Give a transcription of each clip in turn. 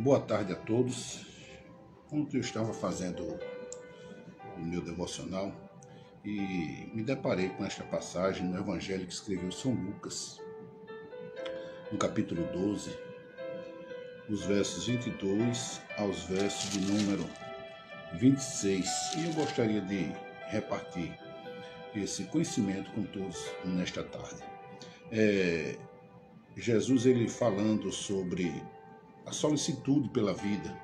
Boa tarde a todos. Ontem eu estava fazendo o meu devocional e me deparei com esta passagem no Evangelho que escreveu São Lucas, no capítulo 12, os versos 22 aos versos de número 26. E eu gostaria de repartir esse conhecimento com todos nesta tarde. Jesus, ele falando sobre a solicitude pela vida.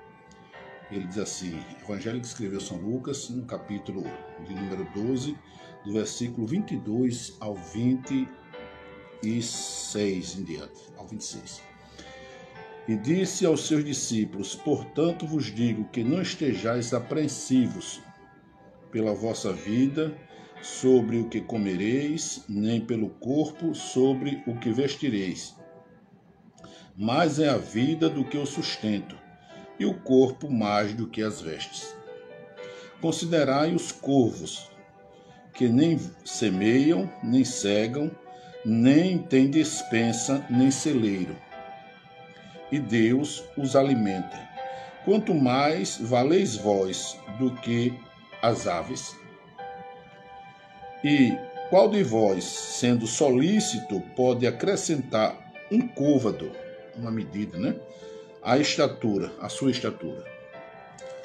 Ele diz assim, Evangelho que escreveu São Lucas, no capítulo de número 12, do versículo 22 ao 26 em diante, ao 26. E disse aos seus discípulos, portanto vos digo que não estejais apreensivos pela vossa vida, sobre o que comereis, nem pelo corpo, sobre o que vestireis. Mais é a vida do que o sustento, e o corpo mais do que as vestes. Considerai os corvos, que nem semeiam, nem cegam, nem têm despensa, nem celeiro, e Deus os alimenta. Quanto mais valeis vós do que as aves? E qual de vós, sendo solícito, pode acrescentar um côvado, uma medida, a sua estatura?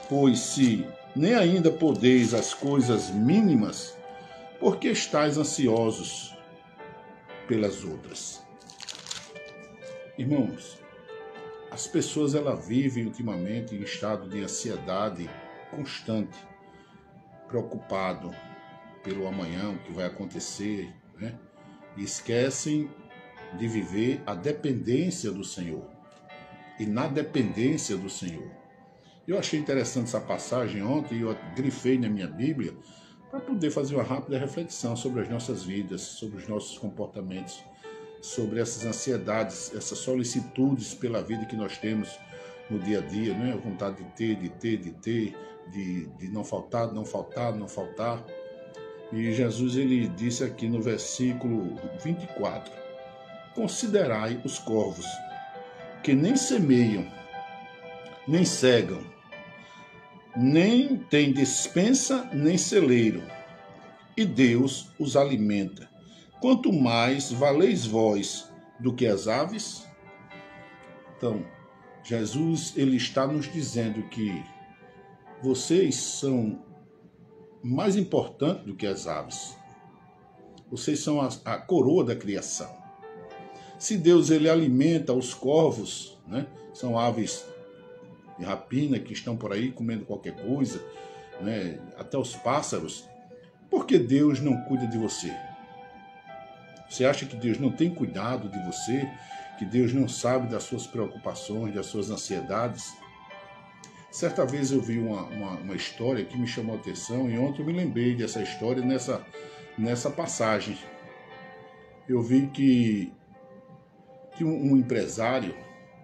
Pois se nem ainda podeis as coisas mínimas, por que estáis ansiosos pelas outras? Irmãos, as pessoas vivem ultimamente em estado de ansiedade constante, preocupado pelo amanhã, o que vai acontecer, E esquecem de viver a dependência do Senhor. E na dependência do Senhor. Eu achei interessante essa passagem ontem e eu grifei na minha Bíblia para poder fazer uma rápida reflexão sobre as nossas vidas, sobre os nossos comportamentos, sobre essas ansiedades, essas solicitudes pela vida que nós temos no dia a dia, A vontade de ter, de não faltar, não faltar, não faltar. E Jesus, ele disse aqui no versículo 24, considerai os corvos, que nem semeiam, nem cegam, nem têm despensa, nem celeiro, e Deus os alimenta. Quanto mais valeis vós do que as aves? Então, Jesus, ele está nos dizendo que vocês são mais importantes do que as aves. Vocês são a coroa da criação. Se Deus, ele alimenta os corvos, São aves de rapina que estão por aí comendo qualquer coisa, Até os pássaros. Por que Deus não cuida de você? Você acha que Deus não tem cuidado de você? Que Deus não sabe das suas preocupações, das suas ansiedades? Certa vez eu vi uma história que me chamou a atenção e ontem eu me lembrei dessa história nessa passagem. Eu vi que um empresário,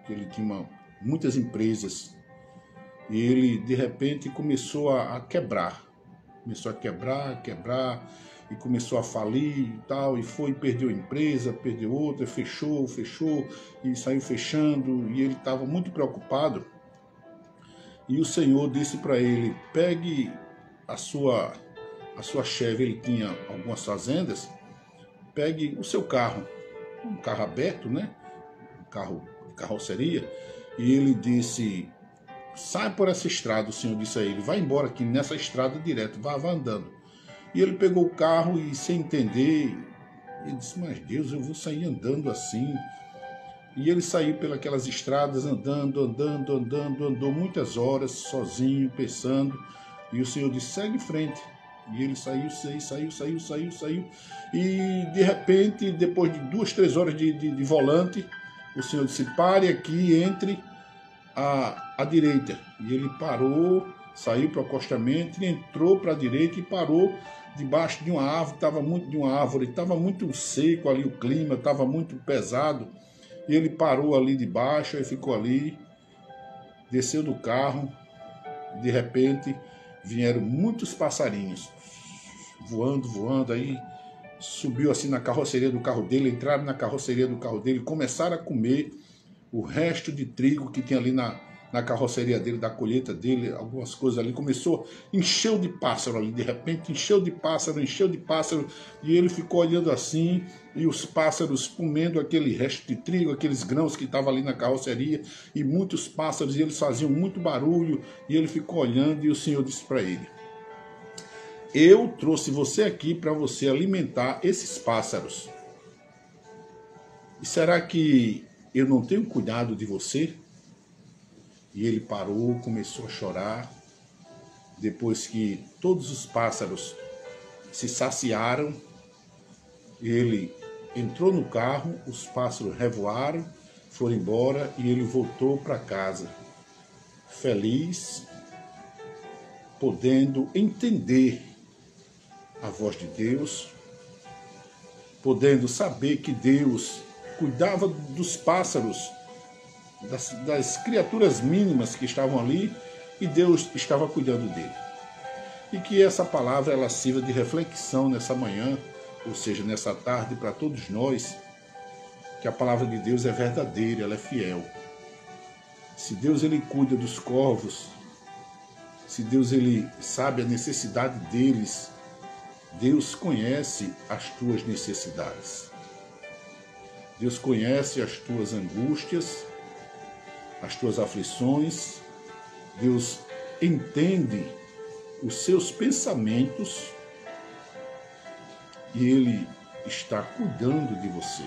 que ele tinha muitas empresas, e ele de repente começou a quebrar. Começou a quebrar, e começou a falir e tal, e perdeu a empresa, perdeu outra, fechou, e saiu fechando, e ele estava muito preocupado. E o Senhor disse para ele, pegue a sua chave, ele tinha algumas fazendas, pegue o seu carro, um carro aberto, um carro de carroceria, e ele disse, sai por essa estrada, o Senhor disse a ele, vai embora aqui nessa estrada direto, vá andando. E ele pegou o carro e sem entender, ele disse, mas Deus, eu vou sair andando assim. E ele saiu pelas estradas, andando muitas horas, sozinho, pensando. E o Senhor disse, segue em frente. E ele saiu. E de repente, depois de 2, 3 horas de volante, o Senhor disse, pare aqui, entre à direita. E ele parou, saiu para o acostamento, entrou para a direita e parou debaixo de uma árvore. Estava muito seco ali o clima, estava muito pesado. E ele parou ali debaixo e ficou ali, desceu do carro, de repente vieram muitos passarinhos, voando, aí subiu assim na carroceria do carro dele, entraram na carroceria do carro dele, começaram a comer o resto de trigo que tinha ali na carroceria dele, da colheita dele, algumas coisas ali, encheu de pássaro ali, de repente encheu de pássaro, e ele ficou olhando assim, e os pássaros comendo aquele resto de trigo, aqueles grãos que estavam ali na carroceria, e muitos pássaros, e eles faziam muito barulho, e ele ficou olhando, e o Senhor disse para ele: eu trouxe você aqui para você alimentar esses pássaros. E será que eu não tenho cuidado de você? E ele parou, começou a chorar. Depois que todos os pássaros se saciaram, ele entrou no carro, os pássaros revoaram, foram embora e ele voltou para casa, feliz, podendo entender a voz de Deus, podendo saber que Deus cuidava dos pássaros, das criaturas mínimas que estavam ali, e Deus estava cuidando dele. E que essa palavra ela sirva de reflexão nessa manhã, ou seja, nessa tarde, para todos nós, que a palavra de Deus é verdadeira, ela é fiel. Se Deus ele cuida dos corvos, se Deus ele sabe a necessidade deles, Deus conhece as tuas necessidades. Deus conhece as tuas angústias, as tuas aflições. Deus entende os seus pensamentos e Ele está cuidando de você.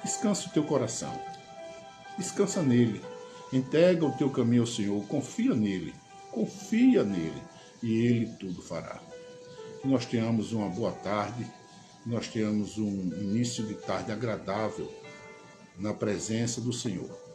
Descansa o teu coração. Descansa nele. Entrega o teu caminho ao Senhor. Confia nele. Confia nele. E Ele tudo fará. Que nós tenhamos uma boa tarde. Que nós tenhamos um início de tarde agradável na presença do Senhor.